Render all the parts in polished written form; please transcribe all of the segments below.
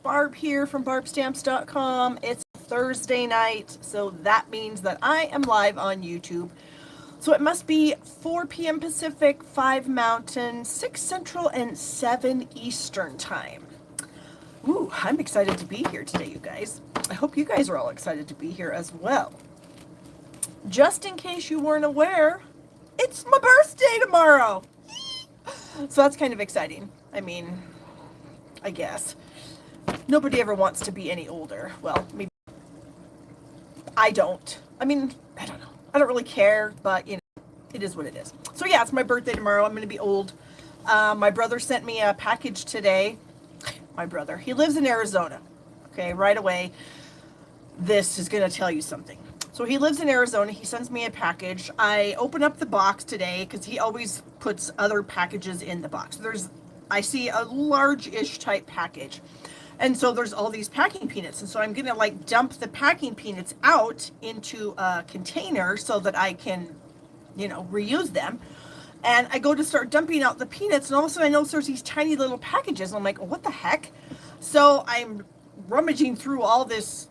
Barb here from barbstamps.com. It's Thursday night, so that means that I am live on YouTube. So it must be 4 p.m. Pacific, 5 Mountain, 6 Central, and 7 Eastern time. Ooh, I'm excited to be here today, you guys. I hope you guys are all excited to be here as well. Just in case you weren't aware, it's my birthday tomorrow. So that's kind of exciting. I mean, I guess. Nobody ever wants to be any older. Well, maybe I don't. I mean, I don't know. I don't really care, but, you know, it is what it is. So, yeah, it's my birthday tomorrow. I'm going to be old. My brother sent me a package today. My brother. He lives in Arizona. Okay, right away, this is going to tell you something. So he lives in Arizona. He sends me a package. I open up the box today because he always puts other packages in the box. I see a large-ish type package. And so there's all these packing peanuts. And so I'm going to like dump the packing peanuts out into a container so that I can, you know, reuse them. And I go to start dumping out the peanuts, and all of a sudden I notice there's these tiny little packages. And I'm like, oh, what the heck? So I'm rummaging through all this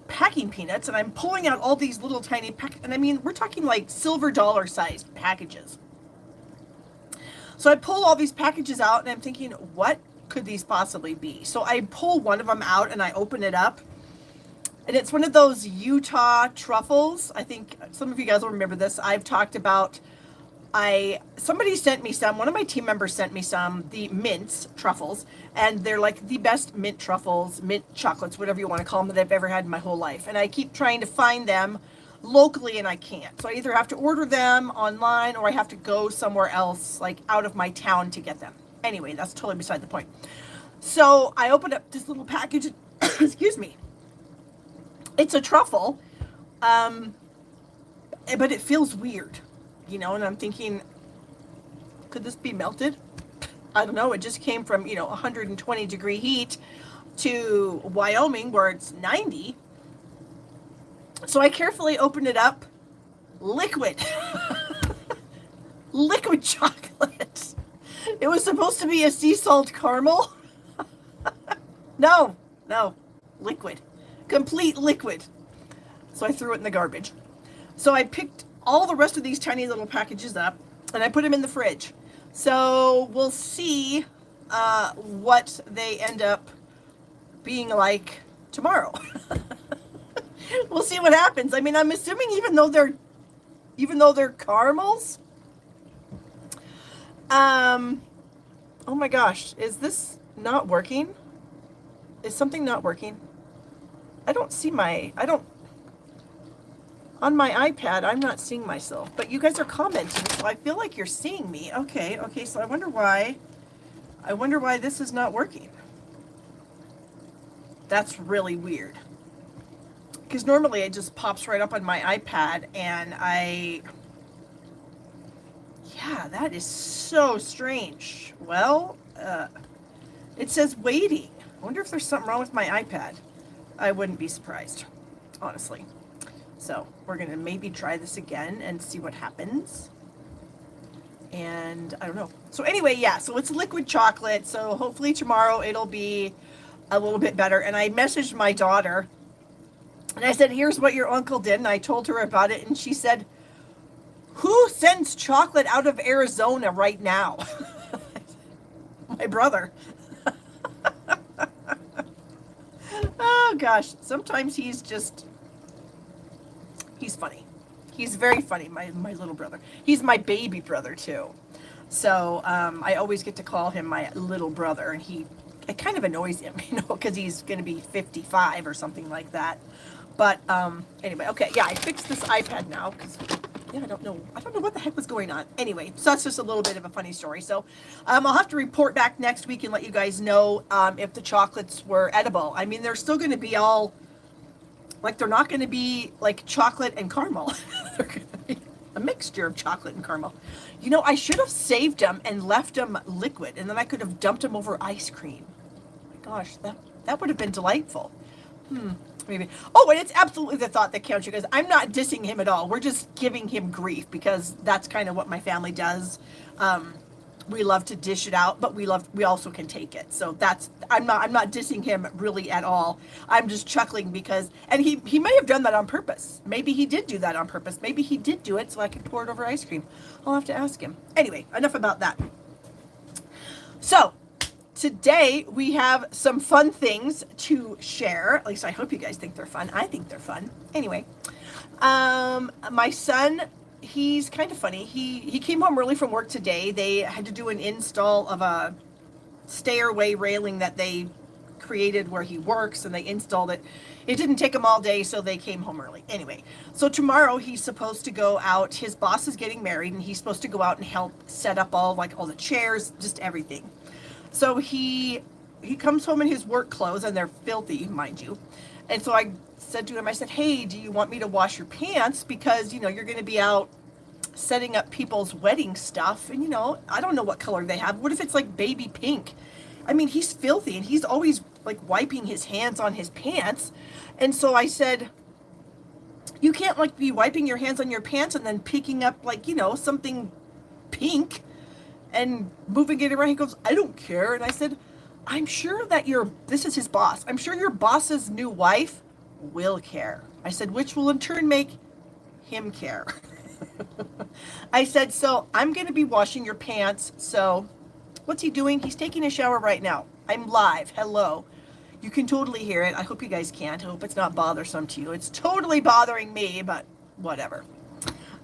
packing peanuts, and I'm pulling out all these little tiny and I mean, we're talking like silver dollar sized packages. So I pull all these packages out, and I'm thinking, what could these possibly be? So I pull one of them out and I open it up, and it's one of those Utah truffles. I think some of you guys will remember this. I've talked about, somebody sent me some, one of my team members sent me some, the mints truffles, and they're like the best mint truffles, mint chocolates, whatever you want to call them, that I've ever had in my whole life. And I keep trying to find them locally, and I can't. So I either have to order them online, or I have to go somewhere else, like out of my town, to get them. Anyway, that's totally beside the point. So I opened up this little package. Excuse me. It's a truffle, but it feels weird, you know, and I'm thinking, could this be melted? I don't know. It just came from, 120 degree heat to Wyoming where it's 90. So I carefully opened it up. Liquid. Liquid chocolate. It was supposed to be a sea salt caramel. No. Liquid. Complete liquid. So I threw it in the garbage. So I picked all the rest of these tiny little packages up, and I put them in the fridge. So we'll see what they end up being like tomorrow. We'll see what happens. I mean, I'm assuming even though they're caramels. Oh my gosh, is this not working? Is something not working? On my iPad, I'm not seeing myself, but you guys are commenting, so I feel like you're seeing me. Okay, so I wonder why this is not working. That's really weird. Because normally it just pops right up on my iPad, and yeah, that is so strange. Well, it says waiting. I wonder if there's something wrong with my iPad. I wouldn't be surprised, honestly. So we're going to maybe try this again and see what happens. And I don't know. So anyway, yeah, so it's liquid chocolate. So hopefully tomorrow it'll be a little bit better. And I messaged my daughter, and I said, here's what your uncle did. And I told her about it. And she said, who sends chocolate out of Arizona right now? My brother. Oh gosh, sometimes he's funny. He's very funny, my little brother. He's my baby brother too. So I always get to call him my little brother, and it kind of annoys him, because he's going to be 55 or something like that. But anyway, okay, yeah, I fixed this iPad now because I don't know what the heck was going on. Anyway, so that's just a little bit of a funny story. So I'll have to report back next week and let you guys know if the chocolates were edible. I mean, they're still going to be all, like, they're not going to be like chocolate and caramel. They're going to be a mixture of chocolate and caramel. I should have saved them and left them liquid, and then I could have dumped them over ice cream. Oh my gosh, that would have been delightful. Maybe. Oh, and it's absolutely the thought that counts, you guys. I'm not dissing him at all. We're just giving him grief because that's kind of what my family does. We love to dish it out, but we also can take it. So that's, I'm not dissing him really at all. I'm just chuckling because, and he may have done that on purpose. Maybe he did do that on purpose. Maybe he did do it so I could pour it over ice cream. I'll have to ask him. Anyway, enough about that. So today we have some fun things to share. At least I hope you guys think they're fun. I think they're fun. Anyway, my son, he's kind of funny. He came home early from work today. They had to do an install of a stairway railing that they created where he works, and they installed it. It didn't take him all day, so they came home early. Anyway, so tomorrow he's supposed to go out. His boss is getting married, and he's supposed to go out and help set up all the chairs, just everything. So he comes home in his work clothes, and they're filthy, mind you. And so I said to him, I said, hey, do you want me to wash your pants? Because, you're going to be out setting up people's wedding stuff. And, I don't know what color they have. What if it's like baby pink? I mean, he's filthy, and he's always wiping his hands on his pants. And so I said, you can't be wiping your hands on your pants and then picking up something pink and moving it around. He goes, I don't care. And I said, I'm sure that this is his boss. I'm sure your boss's new wife will care. I said, which will in turn make him care. I said, so I'm going to be washing your pants. So what's he doing? He's taking a shower right now. I'm live. Hello. You can totally hear it. I hope you guys can't. I hope it's not bothersome to you. It's totally bothering me, but whatever.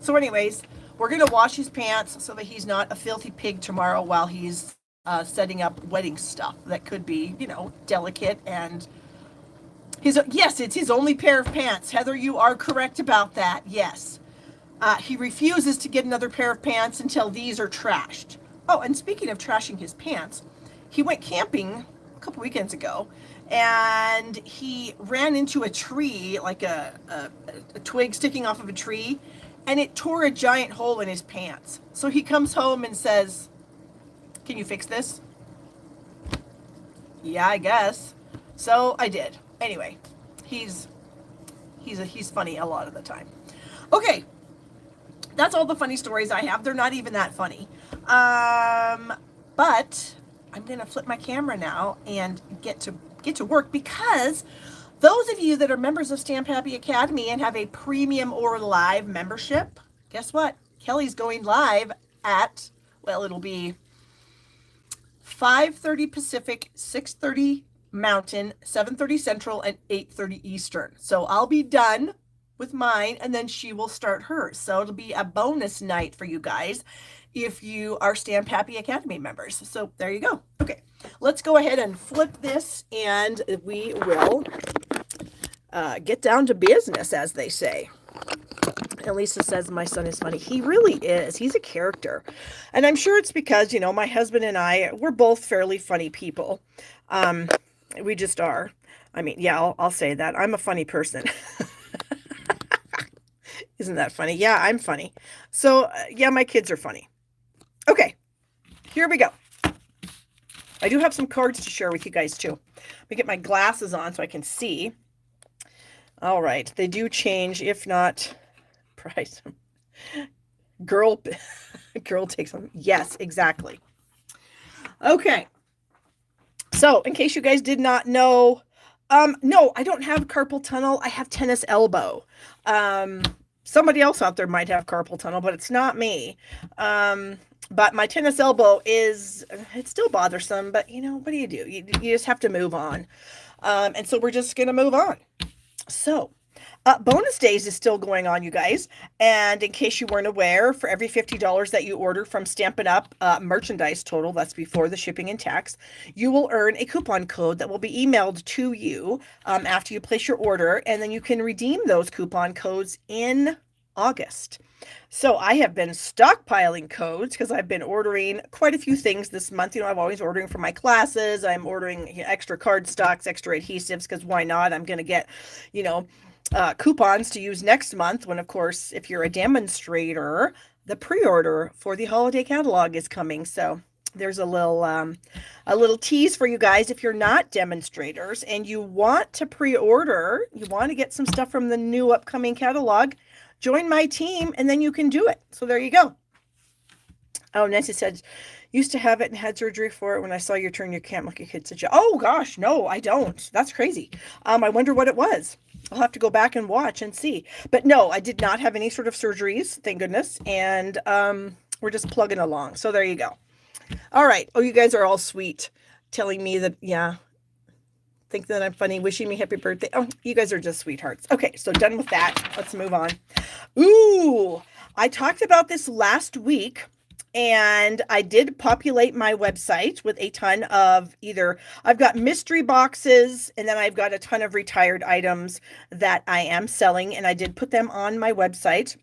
So anyways, we're going to wash his pants so that he's not a filthy pig tomorrow while he's setting up wedding stuff that could be, delicate. And yes, it's his only pair of pants. Heather, you are correct about that. Yes. He refuses to get another pair of pants until these are trashed. Oh, and speaking of trashing his pants, he went camping a couple weekends ago, and he ran into a tree, like a twig sticking off of a tree, and it tore a giant hole in his pants. So he comes home and says, can you fix this? Yeah, I guess. So I did. Anyway, he's funny a lot of the time. Okay, that's all the funny stories I have. They're not even that funny. But I'm going to flip my camera now and get to work, because those of you that are members of Stamp Happy Academy and have a premium or live membership, guess what? Kelly's going live at, it'll be 5:30 Pacific, 6:30 Mountain, 7:30 Central, and 8:30 Eastern. So I'll be done with mine, and then she will start hers. So it'll be a bonus night for you guys if you are Stamp Happy Academy members. So there you go. Okay, let's go ahead and flip this, and we will get down to business, as they say. And Lisa says my son is funny. He really is. He's a character. And I'm sure it's because, my husband and I, we're both fairly funny people. We just are. I mean, yeah, I'll say that. I'm a funny person. Isn't that funny? Yeah, I'm funny. So, yeah, my kids are funny. Okay, here we go. I do have some cards to share with you guys, too. Let me get my glasses on so I can see. All right, they do change, if not price. Girl takes them. Yes, exactly. Okay. So, in case you guys did not know, no, I don't have carpal tunnel. I have tennis elbow. Somebody else out there might have carpal tunnel, but it's not me. But my tennis elbow it's still bothersome, but what do? You just have to move on. And so we're just going to move on. So, bonus days is still going on, you guys. And in case you weren't aware, for every $50 that you order from Stampin' Up! Merchandise total, that's before the shipping and tax, you will earn a coupon code that will be emailed to you after you place your order. And then you can redeem those coupon codes in August. So I have been stockpiling codes because I've been ordering quite a few things this month. I'm always ordering for my classes. I'm ordering extra card stocks, extra adhesives, because why not? I'm going to get, coupons to use next month when, of course, if you're a demonstrator, the pre-order for the holiday catalog is coming. So there's a little tease for you guys. If you're not demonstrators and you want to pre-order, you want to get some stuff from the new upcoming catalog, join my team and then you can do it. So there you go. Oh, Nancy said, used to have it and had surgery for it. When I saw your turn, you can't look a kid such a, oh gosh, no, I don't. That's crazy. I wonder what it was. I'll have to go back and watch and see. But no, I did not have any sort of surgeries, thank goodness. And we're just plugging along. So there you go. All right. Oh, you guys are all sweet, telling me that, yeah, think that I'm funny, wishing me happy birthday. Oh, you guys are just sweethearts. Okay, so done with that. Let's move on. Ooh, I talked about this last week. And I did populate my website with a ton of either, I've got mystery boxes, and then I've got a ton of retired items that I am selling, and I did put them on my website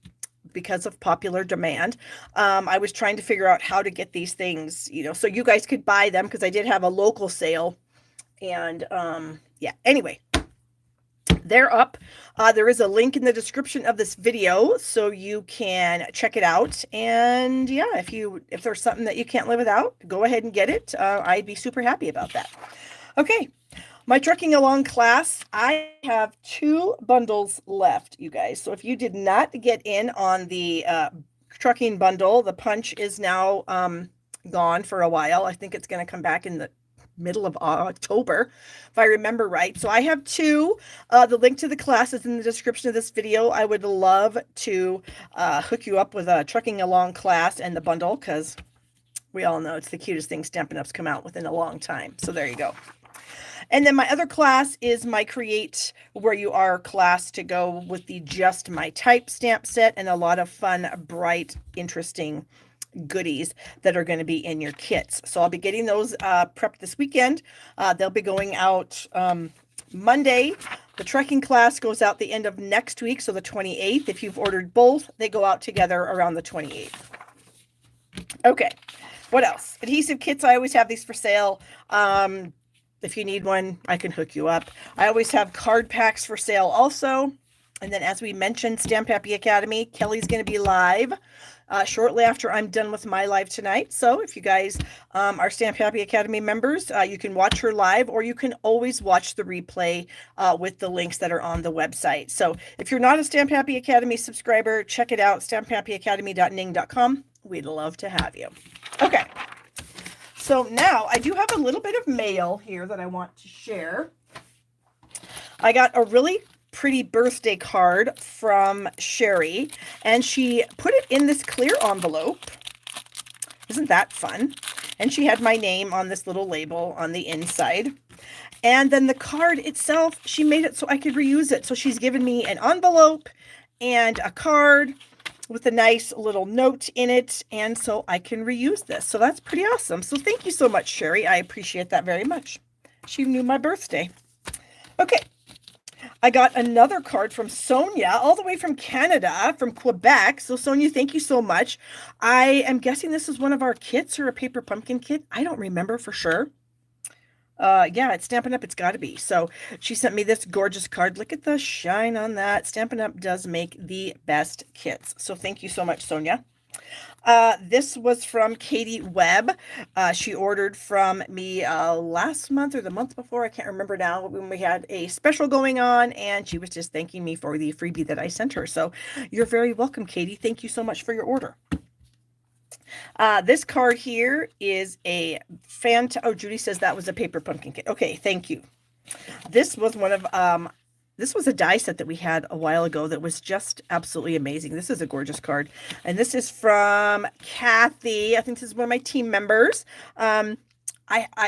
because of popular demand. I was trying to figure out how to get these things, so you guys could buy them, because I did have a local sale. And yeah, anyway, they're up. There is a link in the description of this video, so you can check it out. And yeah, if there's something that you can't live without, go ahead and get it. I'd be super happy about that. Okay, my trucking along class, I have 2 bundles left, you guys. So if you did not get in on the trucking bundle, the punch is now gone for a while. I think it's going to come back in the middle of October, if I remember right. So I have 2. The link to the class is in the description of this video. I would love to hook you up with a trucking along class and the bundle, because we all know it's the cutest thing Stampin' Up's come out within a long time. So there you go. And then my other class is my Create Where You Are class to go with the Just My Type stamp set, and a lot of fun, bright, interesting goodies that are going to be in your kits. So I'll be getting those prepped this weekend. They'll be going out Monday. The trekking class goes out the end of next week, so the 28th. If you've ordered both, they go out together around the 28th. Okay, what else? Adhesive kits, I always have these for sale. If you need one, I can hook you up. I always have card packs for sale also. And then, as we mentioned, Stamp Happy Academy, Kelly's going to be live shortly after I'm done with my live tonight. So if you guys are Stamp Happy Academy members, you can watch her live, or you can always watch the replay with the links that are on the website. So if you're not a Stamp Happy Academy subscriber, check it out, stamphappyacademy.ning.com. We'd love to have you. Okay. So now I do have a little bit of mail here that I want to share. I got a really pretty birthday card from Sherry, and she put it in this clear envelope. Isn't that fun? And she had my name on this little label on the inside. And then the card itself, she made it so I could reuse it. So she's given me an envelope and a card with a nice little note in it, and so I can reuse this. So that's pretty awesome. So thank you so much, Sherry. I appreciate that very much. She knew my birthday. Okay. I got another card from Sonia, all the way from Canada, from Quebec. So Sonia, thank you so much. I am guessing this is one of our kits, or a paper pumpkin kit. I don't remember for sure. Yeah, it's Stampin' Up. It's got to be. So she sent me this gorgeous card. Look at the shine on that. Stampin' Up does make the best kits. So thank you so much, Sonia. This was from Katie Webb. She ordered from me last month or the month before. I can't remember now, when we had a special going on, and she was just thanking me for the freebie that I sent her. So you're very welcome, Katie. Thank you so much for your order. This card here is a oh, Judy says that was a paper pumpkin kit. Okay, thank you. This was one of this was a die set that we had a while ago that was just absolutely amazing. This is a gorgeous card. And this is from Kathy. I think this is one of my team members. I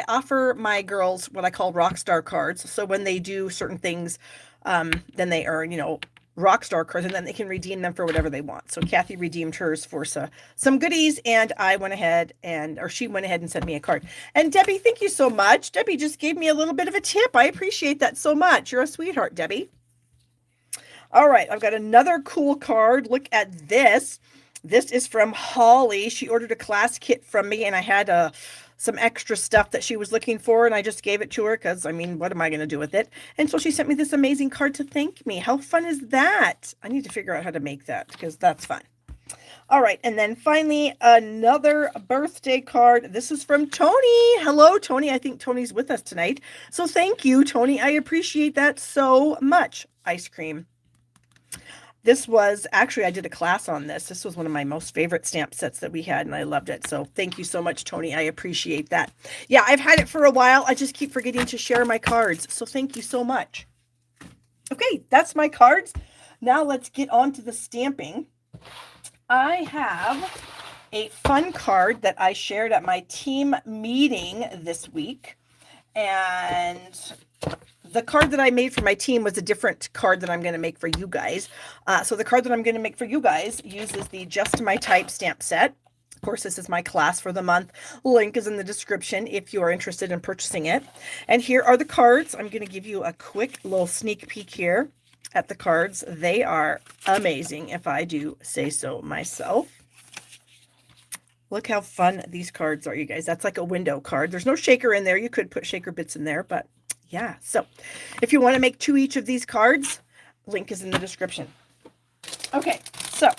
offer my girls what I call rock star cards. So when they do certain things, then they earn, rock star cards, and then they can redeem them for whatever they want. So Kathy redeemed hers for some goodies, and I went ahead she went ahead and sent me a card. And Debbie, thank you so much. Debbie just gave me a little bit of a tip. I appreciate that so much. You're a sweetheart, Debbie. All right, I've got another cool card. Look at this. This is from Holly. She ordered a class kit from me, and I had some extra stuff that she was looking for, and I just gave it to her because, what am I going to do with it? And so she sent me this amazing card to thank me. How fun is that? I need to figure out how to make that, because that's fun. All right, and then finally, another birthday card. This is from Tony. Hello, Tony. I think Tony's with us tonight. So thank you, Tony. I appreciate that so much. Ice cream. This was actually, I did a class on this. This was one of my most favorite stamp sets that we had, and I loved it. So thank you so much, Tony. I appreciate that. Yeah, I've had it for a while. I just keep forgetting to share my cards. So thank you so much. Okay, that's my cards. Now let's get on to the stamping. I have a fun card that I shared at my team meeting this week. And the card that I made for my team was a different card that I'm going to make for you guys. So the card that I'm going to make for you guys uses the Just My Type stamp set. Of course, this is my class for the month. Link is in the description if you are interested in purchasing it. And here are the cards. I'm going to give you a quick little sneak peek here at the cards. They are amazing, if I do say so myself. Look how fun these cards are, you guys. That's like a window card. There's no shaker in there. You could put shaker bits in there, but yeah. So if you want to make 2 each of these cards, link is in the description. Okay, so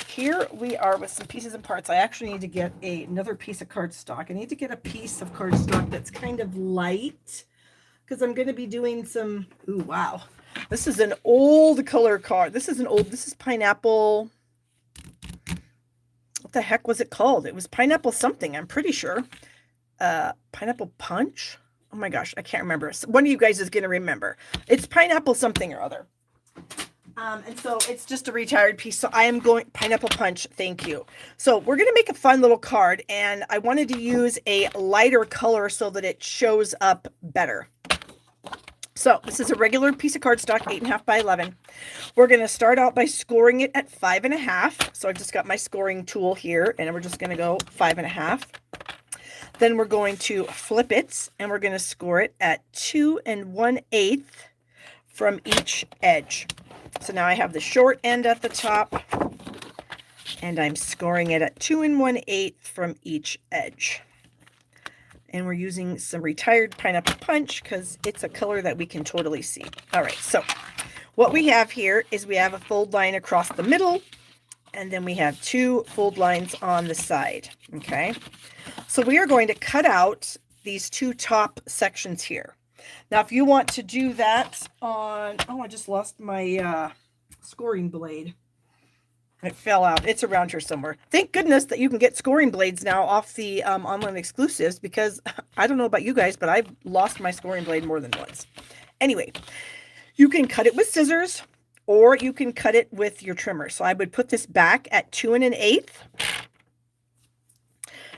here we are with some pieces and parts. I actually need to get another piece of cardstock. I need to get a piece of cardstock that's kind of light because I'm going to be doing some, ooh, wow. This is an old color card. This is pineapple. What the heck was it called? It was pineapple something, I'm pretty sure. Pineapple punch? Oh my gosh, I can't remember. One of you guys is going to remember. It's pineapple something or other. And so it's just a retired piece. So I am going, pineapple punch, thank you. So we're going to make a fun little card, and I wanted to use a lighter color so that it shows up better. So this is a regular piece of cardstock, 8.5 by 11. We're going to start out by scoring it at 5.5. So I've just got my scoring tool here, and we're just going to go 5.5. Then we're going to flip it, and we're going to score it at 2 1/8 from each edge. So now I have the short end at the top, and I'm scoring it at 2 1/8 from each edge. And we're using some retired pineapple punch because it's a color that we can totally see. All right, so what we have here is we have a fold line across the middle, and then we have 2 fold lines on the side, okay? So we are going to cut out these 2 top sections here. Now, if you want to do that on, oh, I just lost my scoring blade. It fell out. It's around here somewhere. Thank goodness that you can get scoring blades now off the online exclusives, because I don't know about you guys, but I've lost my scoring blade more than once. Anyway, you can cut it with scissors or you can cut it with your trimmer. So I would put this back at 2 1/8.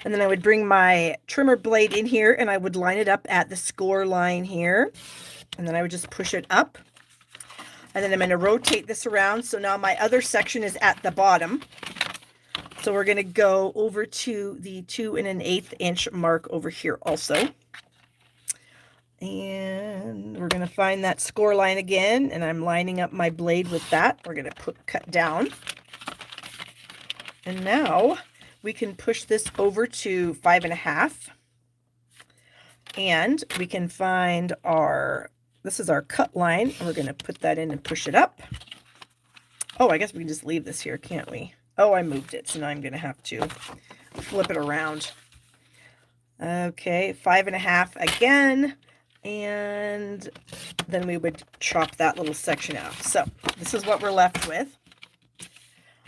And then I would bring my trimmer blade in here and I would line it up at the score line here. And then I would just push it up. And then I'm going to rotate this around. So now my other section is at the bottom. So we're going to go over to the 2 1/8 inch mark over here also. And we're going to find that score line again. And I'm lining up my blade with that. We're going to cut down. And now we can push this over to 5.5. And we can find this is our cut line, and we're going to put that in and push it up. Oh, I guess we can just leave this here, can't we? Oh, I moved it, so now I'm going to have to flip it around. Okay, 5.5 again, and then we would chop that little section out. So this is what we're left with.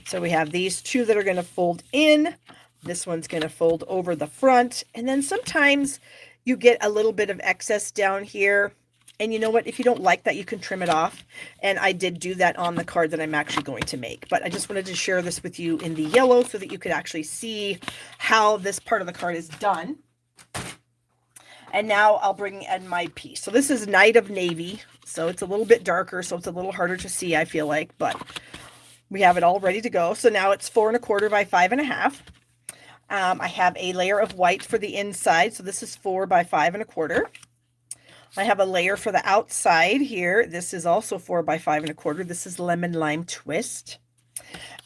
So we have these 2 that are going to fold in. This one's going to fold over the front, and then sometimes you get a little bit of excess down here. And you know what? If you don't like that, you can trim it off. And I did do that on the card that I'm actually going to make. But I just wanted to share this with you in the yellow so that you could actually see how this part of the card is done. And now I'll bring in my piece. So this is Night of Navy. So it's a little bit darker, so it's a little harder to see, I feel like. But we have it all ready to go. So now it's 4 1/4 by 5.5. I have a layer of white for the inside. So this is 4 by 5 1/4. I have a layer for the outside here. This is also 4 by 5 1/4. This is Lemon Lime Twist.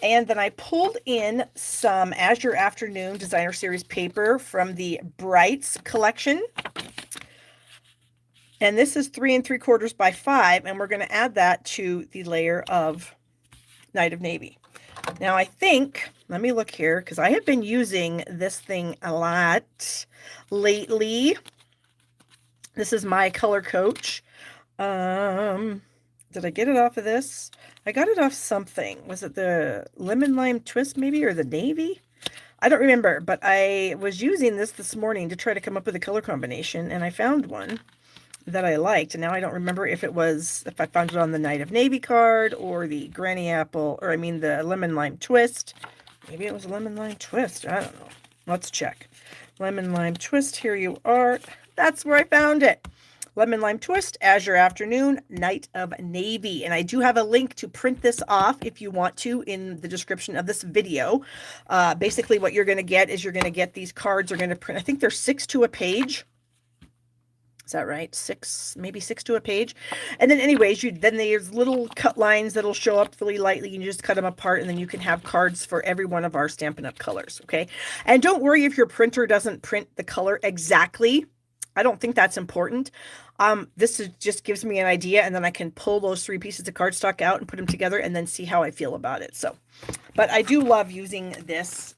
And then I pulled in some Azure Afternoon Designer Series paper from the Brights collection. And this is 3 3/4 by 5. And we're going to add that to the layer of Night of Navy. Now I think, let me look here, because I have been using this thing a lot lately. This is my color coach. Did I get it off of this? I got it off something. Was it the lemon lime twist maybe, or the navy? I don't remember, but I was using this morning to try to come up with a color combination, and I found one that I liked. And now I don't remember if I found it on the Night of Navy card or the Granny Apple, or I mean the lemon lime twist. Maybe it was a lemon lime twist. I don't know. Let's check. Lemon lime twist. Here you are. That's where I found it. Lemon lime twist, Azure Afternoon, Night of Navy. And I do have a link to print this off if you want to in the description of this video. Basically what you're going to get is you're going to get these cards are going to print. I think they're 6 to a page. Is that right? Maybe six to a page. And then anyways, then there's little cut lines that'll show up really lightly. You just cut them apart, and then you can have cards for every one of our Stampin' Up! Colors, okay? And don't worry if your printer doesn't print the color exactly. I don't think that's important. Just gives me an idea, and then I can pull those 3 pieces of cardstock out and put them together and then see how I feel about it. So, but I do love using this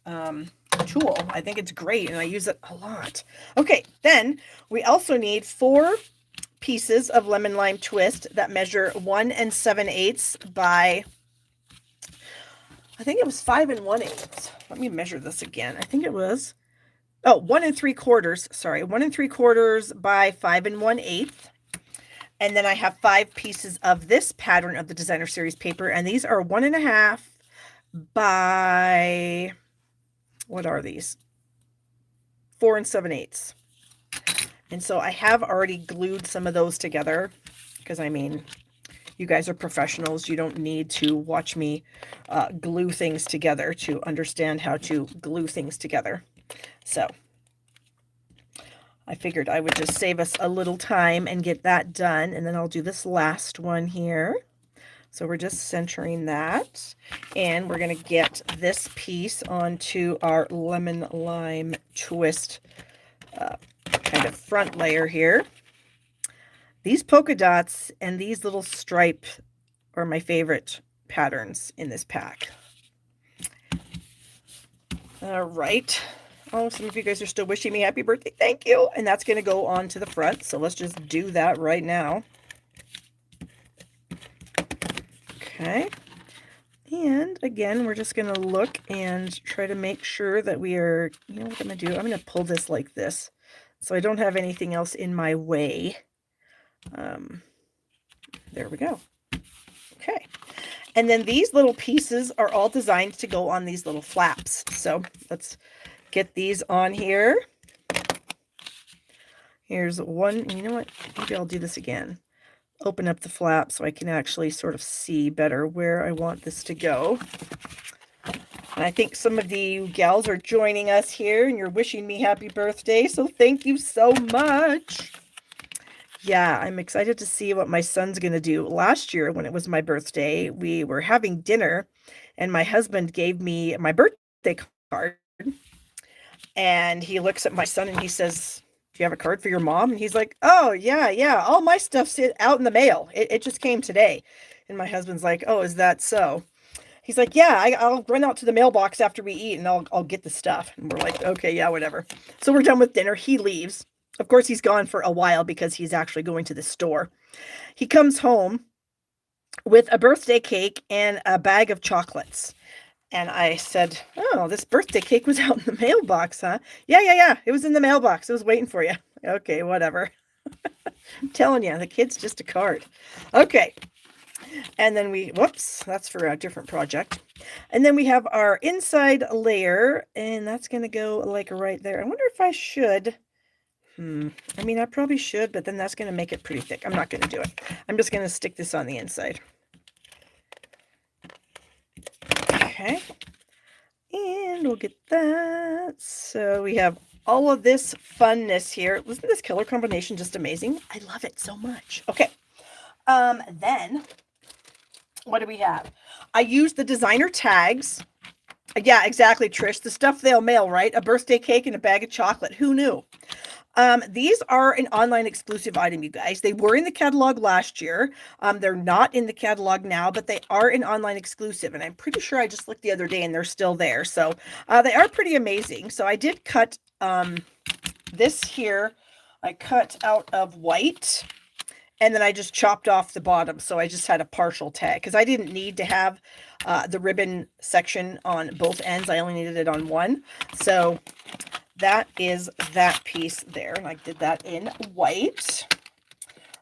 tool. I think it's great, and I use it a lot. Okay, then we also need 4 pieces of lemon lime twist that measure 1 7/8 by, I think it was 5 1/8. Let me measure this again. I think it was 1 3/4. Sorry, 1 3/4 by 5 1/8. And then I have 5 pieces of this pattern of the Designer Series paper, and these are 1 1/2 by, what are these? 4 7/8. And so I have already glued some of those together because, I mean, you guys are professionals. You don't need to watch me glue things together to understand how to glue things together. So I figured I would just save us a little time and get that done. And then I'll do this last one here. So we're just centering that, and we're going to get this piece onto our lemon lime twist kind of front layer here. These polka dots and these little stripe are my favorite patterns in this pack. All right. Oh, some of you guys are still wishing me happy birthday. Thank you. And that's going to go on to the front. So let's just do that right now. Okay, and again, we're just going to look and try to make sure that we are, you know what I'm going to do? I'm going to pull this like this so I don't have anything else in my way. There we go. Okay, and then these little pieces are all designed to go on these little flaps. So let's get these on here. Here's one. You know what? Maybe I'll do this again. Open up the flap so I can actually sort of see better where I want this to go. And I think some of the gals are joining us here, and you're wishing me happy birthday, so thank you so much. Yeah, I'm excited to see what my son's going to do. Last year, when it was my birthday, we were having dinner, and my husband gave me my birthday card, and he looks at my son and he says, "Do you have a card for your mom?" And he's like, "Oh, yeah. All my stuff's out in the mail. It just came today." And my husband's like, "Oh, is that so?" He's like, "Yeah, I'll run out to the mailbox after we eat and I'll get the stuff." And we're like, "Okay, yeah, whatever." So we're done with dinner. He leaves. Of course, he's gone for a while because he's actually going to the store. He comes home with a birthday cake and a bag of chocolates. And I said, "Oh, this birthday cake was out in the mailbox, huh?" Yeah. It was in the mailbox. It was waiting for you. Okay, whatever. I'm telling you, the kid's just a card. Okay. And then whoops, that's for a different project. And then we have our inside layer, and that's going to go like right there. I wonder if I should. I mean, I probably should, but then that's going to make it pretty thick. I'm not going to do it. I'm just going to stick this on the inside. Okay, and we'll get that. So we have all of this funness here. Wasn't this color combination just amazing? I love it so much. Okay, then what do we have? I used the designer tags. Yeah, exactly, Trish. The stuff they'll mail, right? A birthday cake and a bag of chocolate. Who knew? These are an online exclusive item, you guys. They were in the catalog last year. They're not in the catalog now, but they are an online exclusive. And I'm pretty sure I just looked the other day and they're still there. So they are pretty amazing. So I did cut this here. I cut out of white. And then I just chopped off the bottom, so I just had a partial tag because I didn't need to have the ribbon section on both ends. I only needed it on one. So that is that piece there, and I did that in white.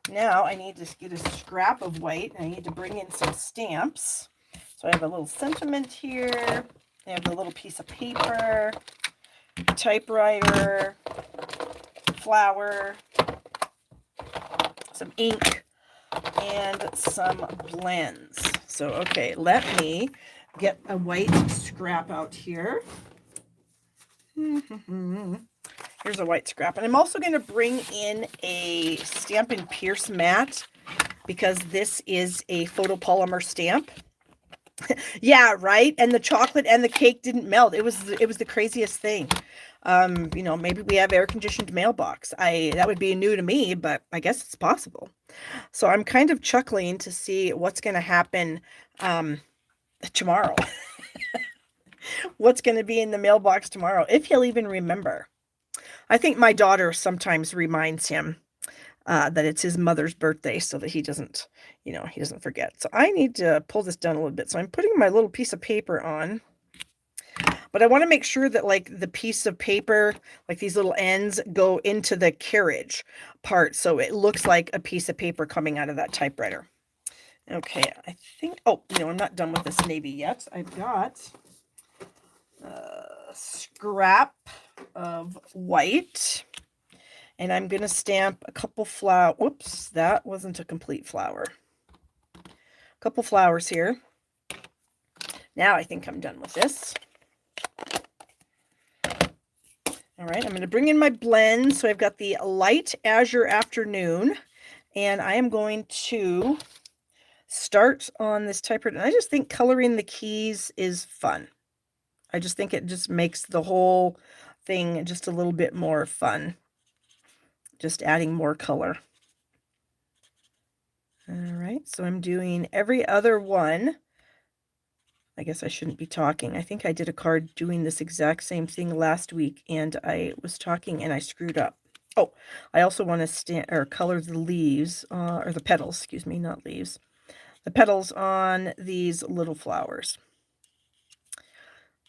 Now I need to get a scrap of white, and I need to bring in some stamps. So I have a little sentiment here. I have the little piece of paper, typewriter, flower, some ink, and some blends. So, okay, let me get a white scrap out here. Here's a white scrap. And I'm also going to bring in a Stampin' Pierce mat because this is a photopolymer stamp. Yeah, right? And the chocolate and the cake didn't melt. It was the craziest thing. You know, maybe we have air-conditioned mailbox. That would be new to me, but I guess it's possible. So I'm kind of chuckling to see what's going to happen tomorrow. What's going to be in the mailbox tomorrow, if he'll even remember. I think my daughter sometimes reminds him that it's his mother's birthday so that he doesn't, he doesn't forget. So I need to pull this down a little bit. So I'm putting my little piece of paper on. But I want to make sure that like the piece of paper, like these little ends go into the carriage part. So it looks like a piece of paper coming out of that typewriter. Okay, I think, I'm not done with this navy yet. I've got a scrap of white. And I'm going to stamp a couple flowers. Whoops, that wasn't a complete flower. A couple flowers here. Now I think I'm done with this. All right, I'm going to bring in my blend. So I've got the light azure afternoon, and I am going to start on this typewriter. And I just think coloring the keys is fun. I just think it just makes the whole thing just a little bit more fun. Just adding more color. All right, so I'm doing every other one. I guess I shouldn't be talking. I think I did a card doing this exact same thing last week, and I was talking and I screwed up. Oh, I also want to color the leaves, or the petals, excuse me, not leaves. The petals on these little flowers.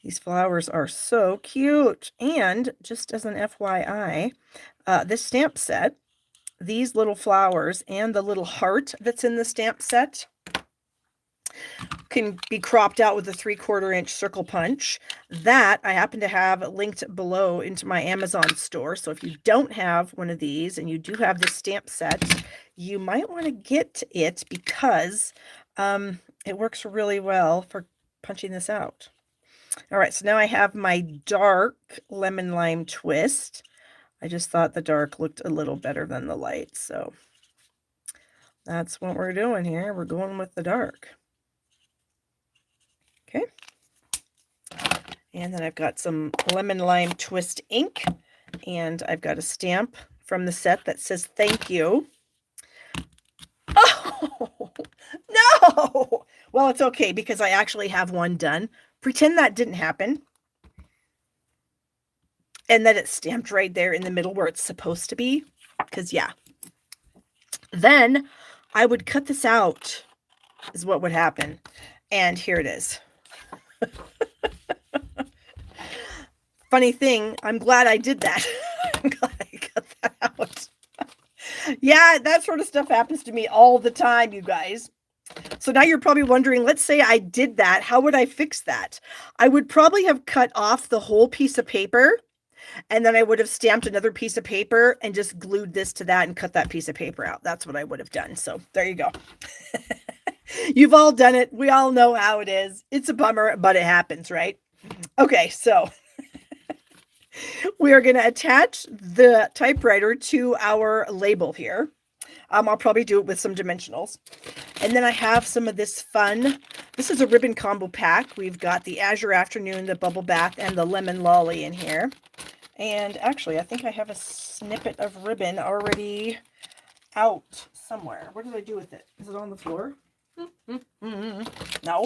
These flowers are so cute. And just as an FYI, this stamp set, these little flowers and the little heart that's in the stamp set can be cropped out with a 3/4 inch circle punch. That I happen to have linked below into my Amazon store. So if you don't have one of these and you do have this stamp set, you might want to get it because it works really well for punching this out. All right, so now I have my dark lemon lime twist. I just thought the dark looked a little better than the light, so that's what we're doing here. We're going with the dark. Okay. And then I've got some lemon lime twist ink, and I've got a stamp from the set that says thank you. Oh, no! Well, it's okay because I actually have one done. Pretend that didn't happen. And that it's stamped right there in the middle where it's supposed to be. Because, yeah. Then I would cut this out is what would happen. And here it is. Funny thing, I'm glad I did that. I'm glad I cut that out. Yeah, that sort of stuff happens to me all the time, you guys. So now you're probably wondering, let's say I did that. How would I fix that? I would probably have cut off the whole piece of paper, and then I would have stamped another piece of paper and just glued this to that and cut that piece of paper out. That's what I would have done. So there you go. You've all done it. We all know how it is. It's a bummer, but it happens, right? Okay, so we are going to attach the typewriter to our label here. I'll probably do it with some dimensionals. And then I have some of this fun. This is a ribbon combo pack. We've got the Azure Afternoon, the Bubble Bath, and the Lemon Lolly in here. And actually, I think I have a snippet of ribbon already out somewhere. What did I do with it? Is it on the floor? No.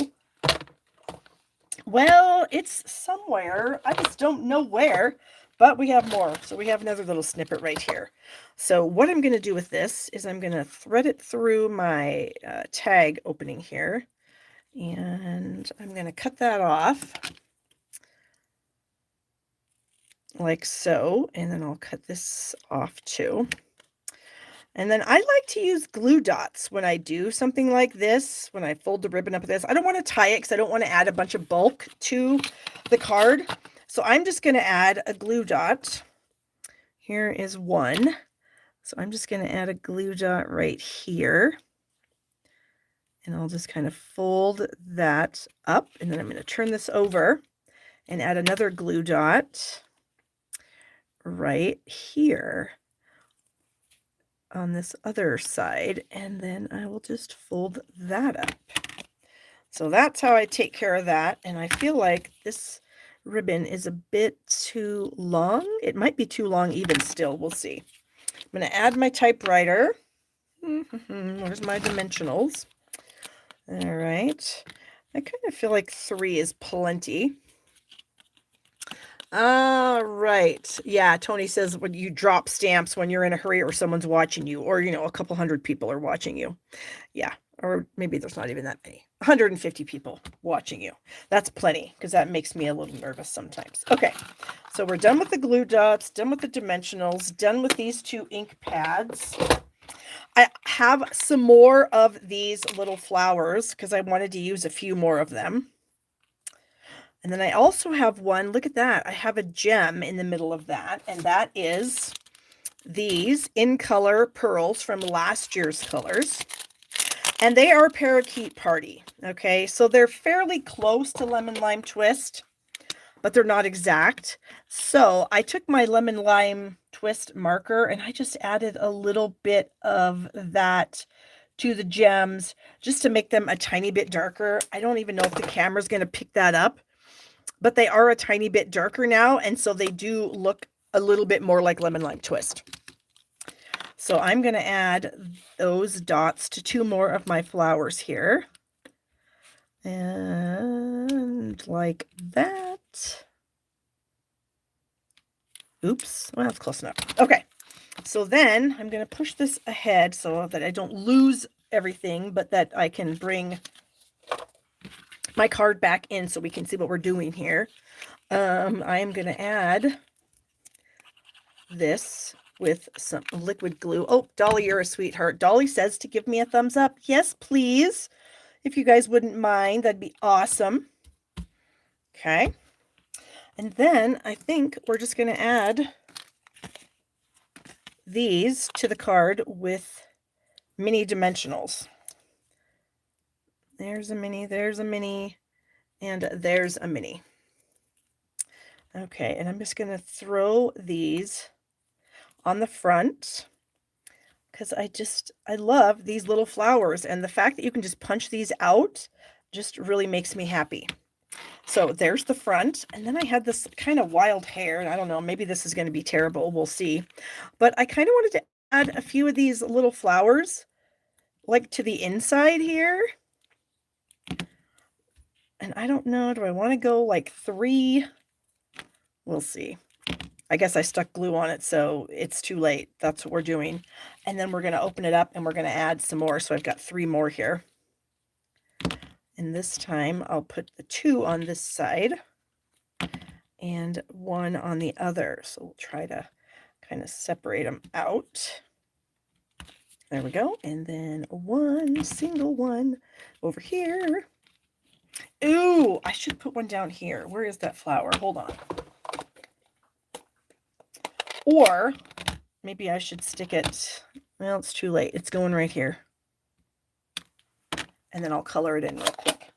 Well, it's somewhere. I just don't know where. but we have more. So we have another little snippet right here. So what I'm going to do with this is I'm going to thread it through my tag opening here. And I'm going to cut that off like so. And then I'll cut this off too. And then I like to use glue dots when I do something like this, when I fold the ribbon up like this. I don't want to tie it because I don't want to add a bunch of bulk to the card. So I'm just going to add a glue dot. Here is one. So I'm just going to add a glue dot right here. And I'll just kind of fold that up. And then I'm going to turn this over and add another glue dot right here on this other side, and then I will just fold that up. So that's how I take care of that. And I feel like this ribbon is a bit too long. It might be too long even still. We'll see. I'm going to add my typewriter. Where's my dimensionals? All right. I kind of feel like 3 is plenty. All right. Yeah, Tony says when you drop stamps when you're in a hurry or someone's watching you, or, you know, a couple hundred people are watching you. Yeah, or maybe there's not even that many. 150 people watching you. That's plenty, because that makes me a little nervous sometimes. Okay, so we're done with the glue dots, done with the dimensionals, done with these 2 ink pads. I have some more of these little flowers because I wanted to use a few more of them. And then I also have one, look at that. I have a gem in the middle of that, and that is these in color pearls from last year's colors. And they are Parakeet Party, okay? So they're fairly close to Lemon Lime Twist, but they're not exact. So I took my Lemon Lime Twist marker and I just added a little bit of that to the gems just to make them a tiny bit darker. I don't even know if the camera's going to pick that up, but they are a tiny bit darker now, and so they do look a little bit more like Lemon Lime Twist. So I'm going to add those dots to 2 more of my flowers here. And like that. Oops, well, that's close enough. Okay, so then I'm going to push this ahead so that I don't lose everything, but that I can bring my card back in so we can see what we're doing here. I am going to add this with some liquid glue. Oh, Dolly, you're a sweetheart. Dolly says to give me a thumbs up. Yes, please. If you guys wouldn't mind, that'd be awesome. Okay. And then I think we're just going to add these to the card with mini dimensionals. There's a mini, there's a mini, and there's a mini. Okay, and I'm just going to throw these on the front because I love these little flowers, and the fact that you can just punch these out just really makes me happy. So there's the front, and then I had this kind of wild hair, and I don't know, maybe this is going to be terrible, we'll see. But I kind of wanted to add a few of these little flowers like to the inside here. And I don't know, do I want to go like 3? We'll see. I guess I stuck glue on it, so it's too late. That's what we're doing. And then we're going to open it up and we're going to add some more. So I've got 3 more here. And this time I'll put the 2 on this side and 1 on the other. So we'll try to kind of separate them out. There we go. And then 1 single one over here. Ooh, I should put one down here. Where is that flower? Hold on. Or maybe I should stick it. Well, it's too late. It's going right here. And then I'll color it in real quick.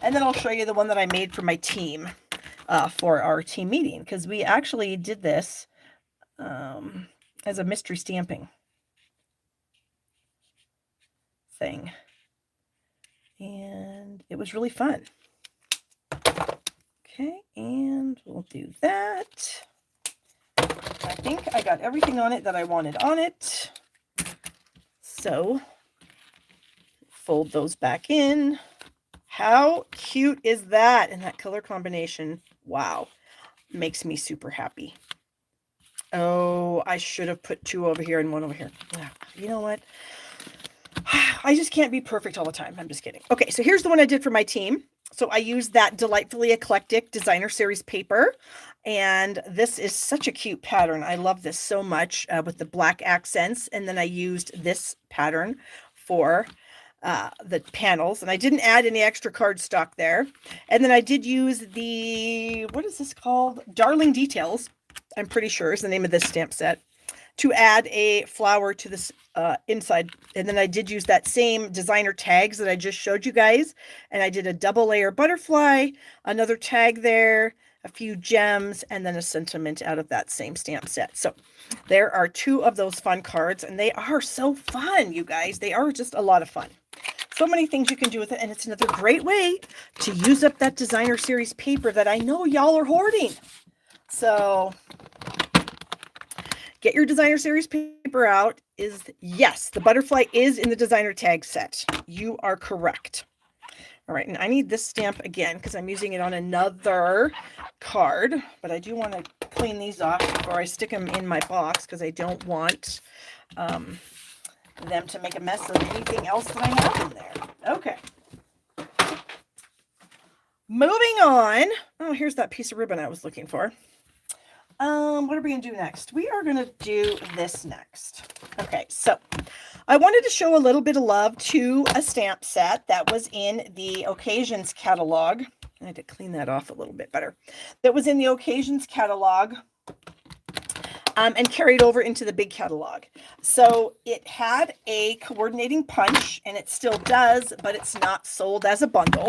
And then I'll show you the one that I made for my team, for our team meeting, because we actually did this as a mystery stamping thing. And it was really fun. Okay, and we'll do that. I think I got everything on it that I wanted on it. So fold those back in. How cute is that in that color combination? Wow. makes me super happy. Oh, I should have put 2 over here and 1 over here. You know what? I just can't be perfect all the time. I'm just kidding. Okay, so here's the one I did for my team. So I used that Delightfully Eclectic Designer Series paper. And this is such a cute pattern. I love this so much with the black accents. And then I used this pattern for the panels. And I didn't add any extra cardstock there. And then I did use the, what is this called? Darling Details, I'm pretty sure is the name of this stamp set, to add a flower to this inside. And then I did use that same designer tags that I just showed you guys. And I did a double layer butterfly, another tag there, a few gems, and then a sentiment out of that same stamp set. So there are 2 of those fun cards, and they are so fun, you guys. They are just a lot of fun. So many things you can do with it, and it's another great way to use up that designer series paper that I know y'all are hoarding. So get your designer series paper out. Yes, the butterfly is in the designer tag set. You are correct. All right, and I need this stamp again because I'm using it on another card, but I do want to clean these off before I stick them in my box because I don't want them to make a mess of anything else that I have in there. Okay. Moving on. Oh, here's that piece of ribbon I was looking for. What are we going to do next? We are going to do this next. Okay, so I wanted to show a little bit of love to a stamp set that was in the Occasions catalog. I had to clean that off a little bit better. That was in the Occasions catalog and carried over into the big catalog. So it had a coordinating punch, and it still does, but it's not sold as a bundle.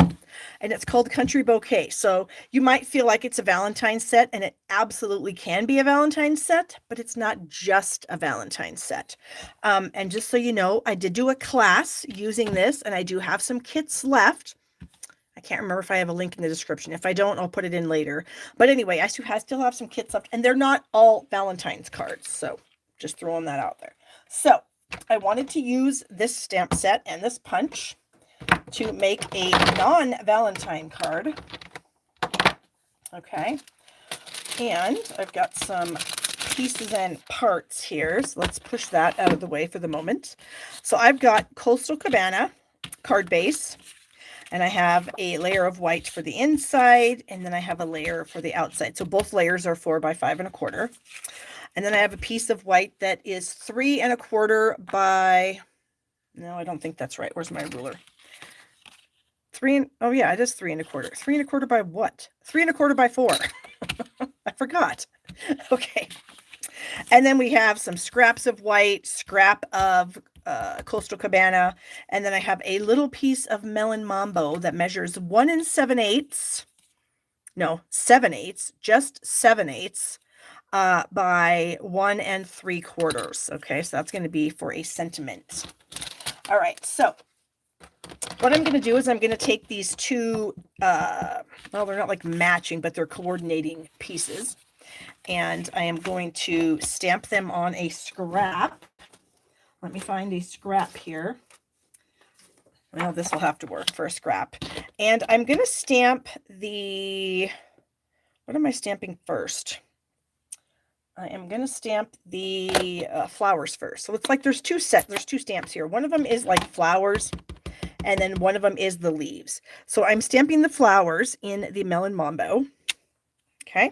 And it's called Country Bouquet. So you might feel like it's a Valentine's set, and it absolutely can be a Valentine's set, but it's not just a Valentine's set. And just so you know, I did do a class using this, and I do have some kits left. I can't remember if I have a link in the description. If I don't, I'll put it in later. But anyway, I still have some kits left, and they're not all Valentine's cards. So just throwing that out there. So I wanted to use this stamp set and this punch to make a non-Valentine card. Okay. And I've got some pieces and parts here. So let's push that out of the way for the moment. So I've got Coastal Cabana card base. And I have a layer of white for the inside, and then I have a layer for the outside. So both layers are 4 by 5 1/4. And then I have a piece of white that is 3 1/4 by, no, I don't think that's right. Where's my ruler? Oh yeah, it is 3 1/4. 3 1/4 by what? 3 1/4 by 4. I forgot. Okay. And then we have some scraps of white, scrap of Coastal Cabana, and then I have a little piece of Melon Mambo that measures 1 7/8, no, 7/8, just 7/8 by 1 3/4. Okay, so that's going to be for a sentiment. All right, so what I'm going to do is I'm going to take these 2, well, they're not like matching, but they're coordinating pieces, and I am going to stamp them on a scrap. Let me find a scrap here. Well, this will have to work for a scrap. And I'm going to stamp the, what am I stamping first? I am going to stamp the flowers first. So it's like there's 2 stamps here. One of them is like flowers, and then one of them is the leaves. So I'm stamping the flowers in the Melon Mambo. Okay.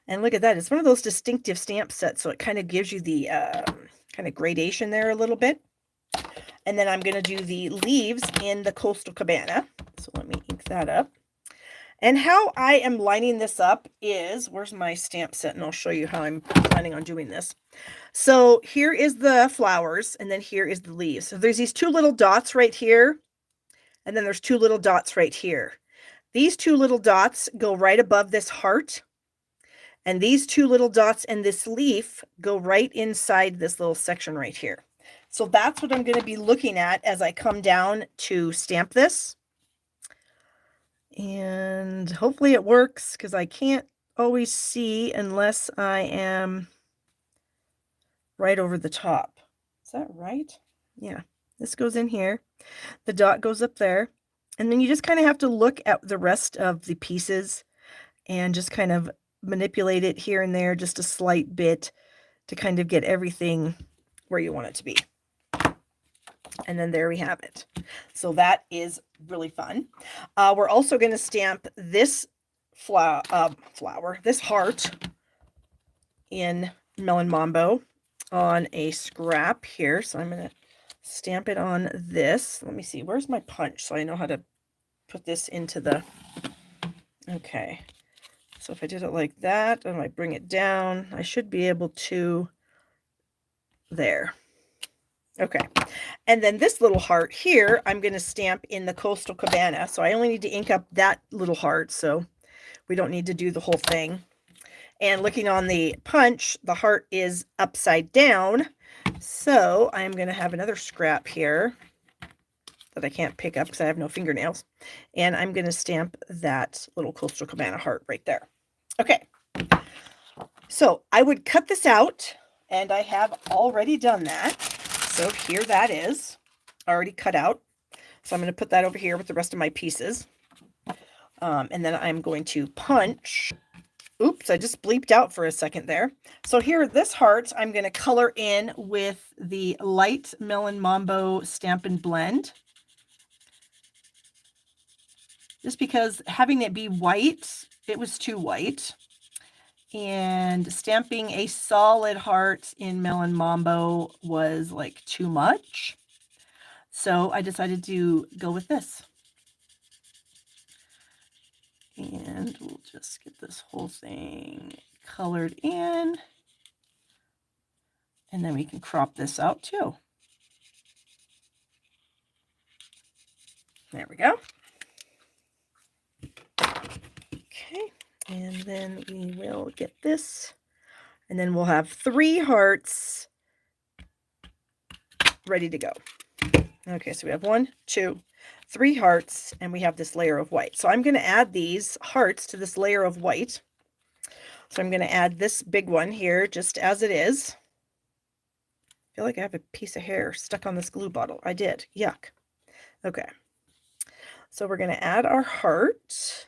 And look at that. It's one of those distinctive stamp sets, so it kind of gives you the kind of gradation there a little bit. And then I'm going to do the leaves in the Coastal Cabana. So let me ink that up. And how I am lining this up is, where's my stamp set? And I'll show you how I'm planning on doing this. So here is the flowers, and then here is the leaves. So there's these 2 little dots right here, and then there's 2 little dots right here. These 2 little dots go right above this heart. And these 2 little dots and this leaf go right inside this little section right here. So that's what I'm going to be looking at as I come down to stamp this. And hopefully it works, because I can't always see unless I am right over the top. Is that right? Yeah, this goes in here. The dot goes up there. And then you just kind of have to look at the rest of the pieces and just kind of manipulate it here and there just a slight bit to kind of get everything where you want it to be. And then there we have it. So that is really fun. We're also going to stamp this this heart in Melon Mambo on a scrap here. So I'm going to stamp it on this. Let me see. Where's my punch? So I know how to put this into the... Okay. So if I did it like that, and I bring it down, I should be able to... There. Okay. And then this little heart here, I'm going to stamp in the Coastal Cabana. So I only need to ink up that little heart, so we don't need to do the whole thing. And looking on the punch, the heart is upside down. So I'm going to have another scrap here that I can't pick up because I have no fingernails. And I'm going to stamp that little Coastal Cabana heart right there. Okay. So I would cut this out, and I have already done that. So here that is, already cut out. So I'm going to put that over here with the rest of my pieces. And then I'm going to punch. Oops, I just bleeped out for a second there. So here, this heart, I'm going to color in with the light Melon Mambo Stampin' Blend. Just because having it be white, it was too white. And stamping a solid heart in Melon Mambo was like too much. So I decided to go with this. And we'll just get this whole thing colored in. And then we can crop this out too. There we go. Okay. And then we will get this, and then we'll have 3 hearts ready to go. Okay, so we have 1, 2, 3 hearts, and we have this layer of white. So I'm going to add these hearts to this layer of white. So I'm going to add this big one here just as it is. I feel like I have a piece of hair stuck on this glue bottle. I did. Yuck. Okay. So we're going to add our heart.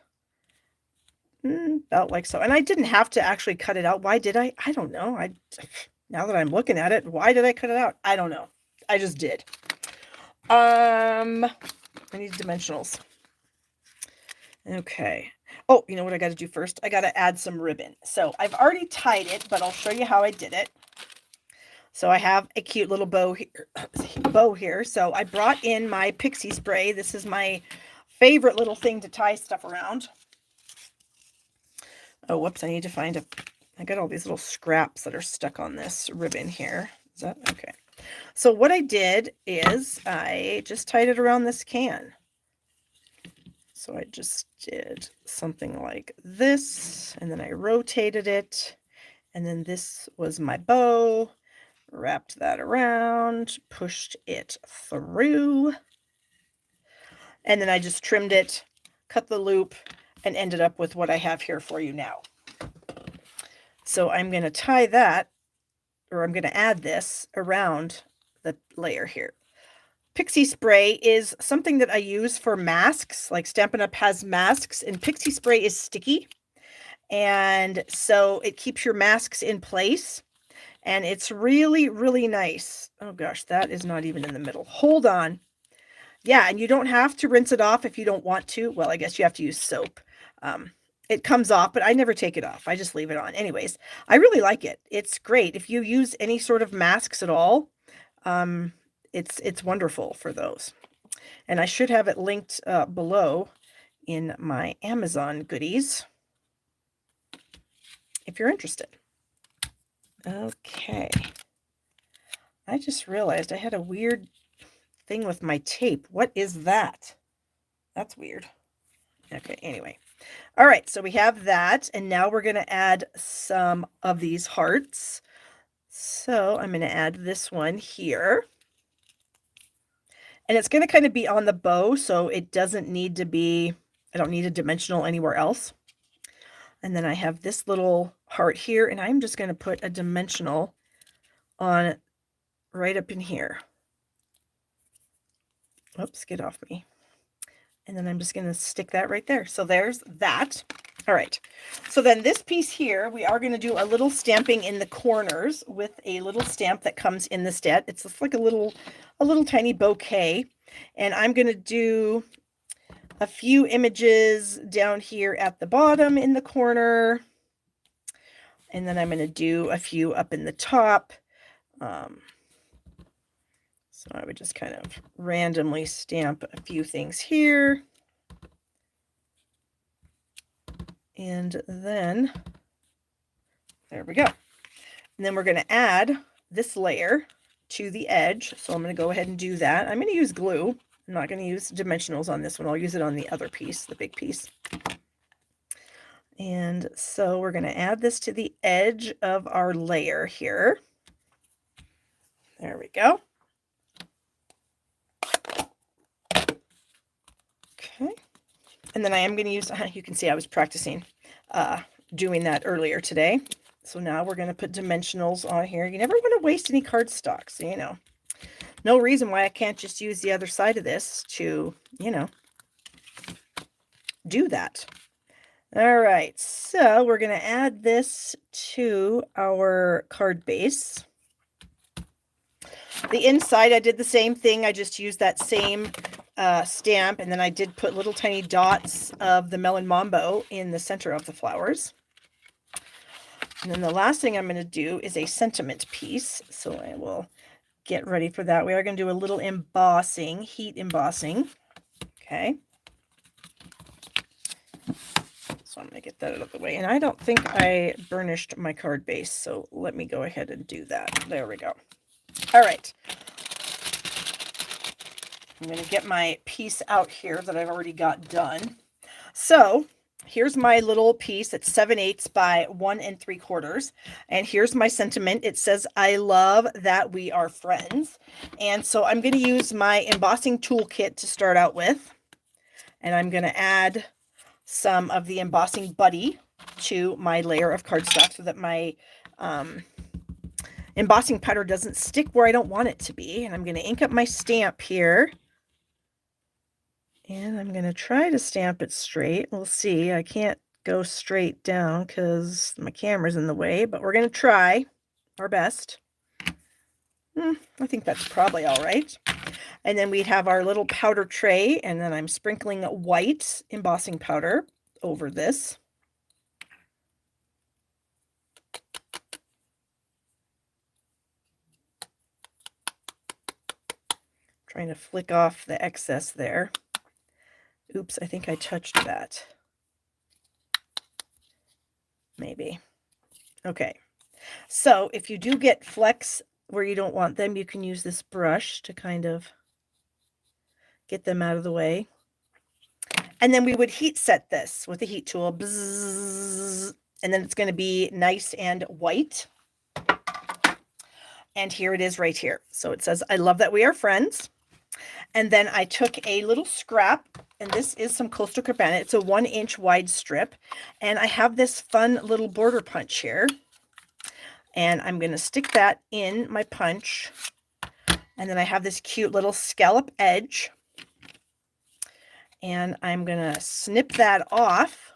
About like so. And I didn't have to actually cut it out. Why did I? I don't know. Now that I'm looking at it, why did I cut it out? I don't know. I just did. I need dimensionals. Okay. Oh, you know what I got to do first? I got to add some ribbon. So I've already tied it, but I'll show you how I did it. So I have a cute little bow here. So I brought in my pixie spray. This is my favorite little thing to tie stuff around. Oh, whoops, I need to find I got all these little scraps that are stuck on this ribbon here. Is that okay? So what I did is I just tied it around this can. So I just did something like this, and then I rotated it, and then this was my bow, wrapped that around, pushed it through, and then I just trimmed it, cut the loop, and ended up with what I have here for you now. So I'm going to tie that, or I'm going to add this around the layer here. Pixie spray is something that I use for masks, like Stampin' Up! Has masks, and pixie spray is sticky. And so it keeps your masks in place. And it's really, really nice. Oh gosh, that is not even in the middle. Hold on. Yeah, and you don't have to rinse it off if you don't want to. Well, I guess you have to use soap. It comes off, but I never take it off. I just leave it on. Anyways, I really like it. It's great. If you use any sort of masks at all, it's wonderful for those. And I should have it linked below in my Amazon goodies if you're interested. Okay. I just realized I had a weird thing with my tape. What is that? That's weird. Okay, anyway. All right, so we have that, and now we're going to add some of these hearts. So I'm going to add this one here. And it's going to kind of be on the bow, so it doesn't need to be, I don't need a dimensional anywhere else. And then I have this little heart here, and I'm just going to put a dimensional on right up in here. Oops, get off me. And then I'm just going to stick that right there. So there's that. All right, so then this piece here, we are going to do a little stamping in the corners with a little stamp that comes in the set. It's just like a little tiny bouquet. And I'm going to do a few images down here at the bottom in the corner. And then I'm going to do a few up in the top. So I would just kind of randomly stamp a few things here. And then, there we go. And then we're going to add this layer to the edge. So I'm going to go ahead and do that. I'm going to use glue. I'm not going to use dimensionals on this one. I'll use it on the other piece, the big piece. And so we're going to add this to the edge of our layer here. There we go. Okay. And then I am going to use, you can see I was practicing doing that earlier today. So now we're going to put dimensionals on here. You never want to waste any cardstock, so you know. No reason why I can't just use the other side of this to, you know, do that. All right, so we're going to add this to our card base. The inside, I did the same thing. I just used that same stamp, and then I did put little tiny dots of the melon mambo in the center of the flowers. And then the last thing I'm going to do is a sentiment piece. So I will get ready for that. We are going to do a little embossing, heat embossing. Okay. So I'm going to get that out of the way. And I don't think I burnished my card base. So let me go ahead and do that. There we go. All right. I'm going to get my piece out here that I've already got done. So here's my little piece. It's 7/8 by 1 3/4. And here's my sentiment. It says, I love that we are friends. And so I'm going to use my embossing toolkit to start out with. And I'm going to add some of the embossing buddy to my layer of cardstock so that my embossing powder doesn't stick where I don't want it to be. And I'm going to ink up my stamp here. And I'm going to try to stamp it straight. We'll see. I can't go straight down because my camera's in the way, but we're going to try our best. I think that's probably all right. And then we'd have our little powder tray, and then I'm sprinkling white embossing powder over this. Trying to flick off the excess there. Oops, I think I touched that. Maybe. Okay. So if you do get flecks where you don't want them, you can use this brush to kind of get them out of the way. And then we would heat set this with the heat tool. Bzzz, and then it's going to be nice and white. And here it is right here. So it says, I love that we are friends. And then I took a little scrap, and this is some Coastal Cabana. It's a 1-inch wide strip. And I have this fun little border punch here. And I'm going to stick that in my punch. And then I have this cute little scallop edge. And I'm going to snip that off.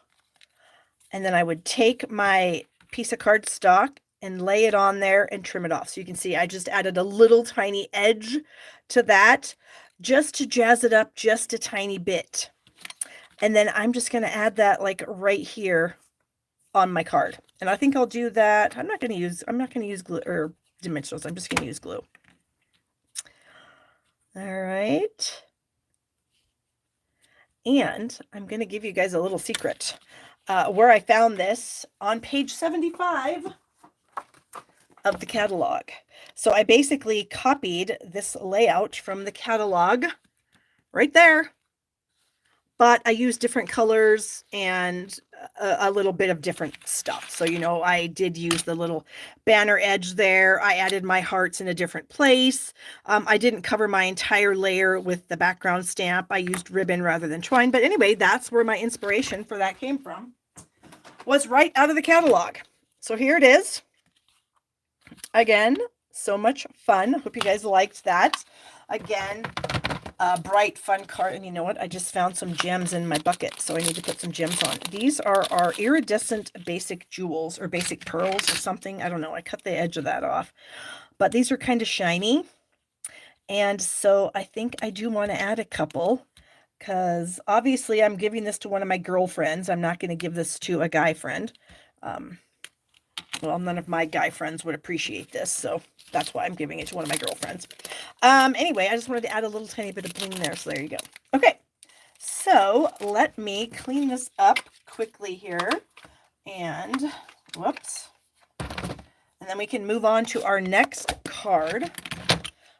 And then I would take my piece of cardstock and lay it on there and trim it off. So you can see I just added a little tiny edge to that just to jazz it up just a tiny bit. And then I'm just going to add that like right here on my card. And I think I'll do that. I'm not going to use glue or dimensionals. I'm just going to use glue. All right. And I'm going to give you guys a little secret. Where I found this on page 75 of the catalog. So I basically copied this layout from the catalog right there, but I used different colors and a little bit of different stuff. So, you know, I did use the little banner edge there. I added my hearts in a different place. I didn't cover my entire layer with the background stamp. I used ribbon rather than twine. But anyway, that's where my inspiration for that came from. Was right out of the catalog. So here it is. Again, so much fun. Hope you guys liked that. Again, bright, fun card. And you know what? I just found some gems in my bucket, so I need to put some gems on. These are our iridescent basic jewels or basic pearls or something. I don't know. I cut the edge of that off. But these are kind of shiny. And so I think I do want to add a couple because obviously I'm giving this to one of my girlfriends. I'm not going to give this to a guy friend. Well, none of my guy friends would appreciate this, so that's why I'm giving it to one of my girlfriends. Anyway, I just wanted to add a little tiny bit of bling there, so there you go. Okay, so let me clean this up quickly here, and whoops. And then we can move on to our next card.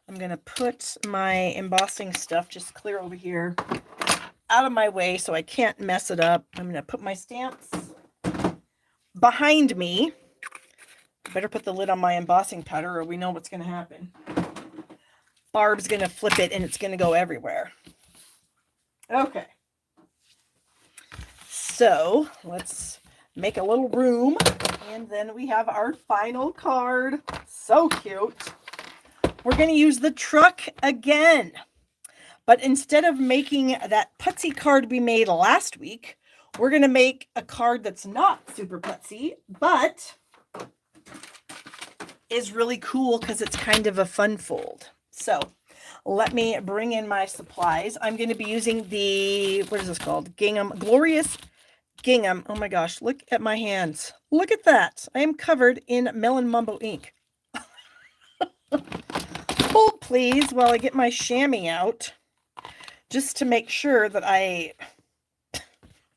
I'm going to put my embossing stuff just clear over here out of my way so I can't mess it up. I'm going to put my stamps behind me. Better put the lid on my embossing powder or we know what's going to happen. Barb's going to flip it and it's going to go everywhere. Okay. So let's make a little room. And then we have our final card. So cute. We're going to use the truck again. But instead of making that putsy card we made last week, we're going to make a card that's not super putsy, but is really cool because it's kind of a fun fold. So let me bring in my supplies. I'm going to be using the, what is this called? Gingham, Glorious Gingham. Oh my gosh, look at my hands. Look at that. I am covered in Melon Mumbo ink. Hold please while I get my chamois out just to make sure that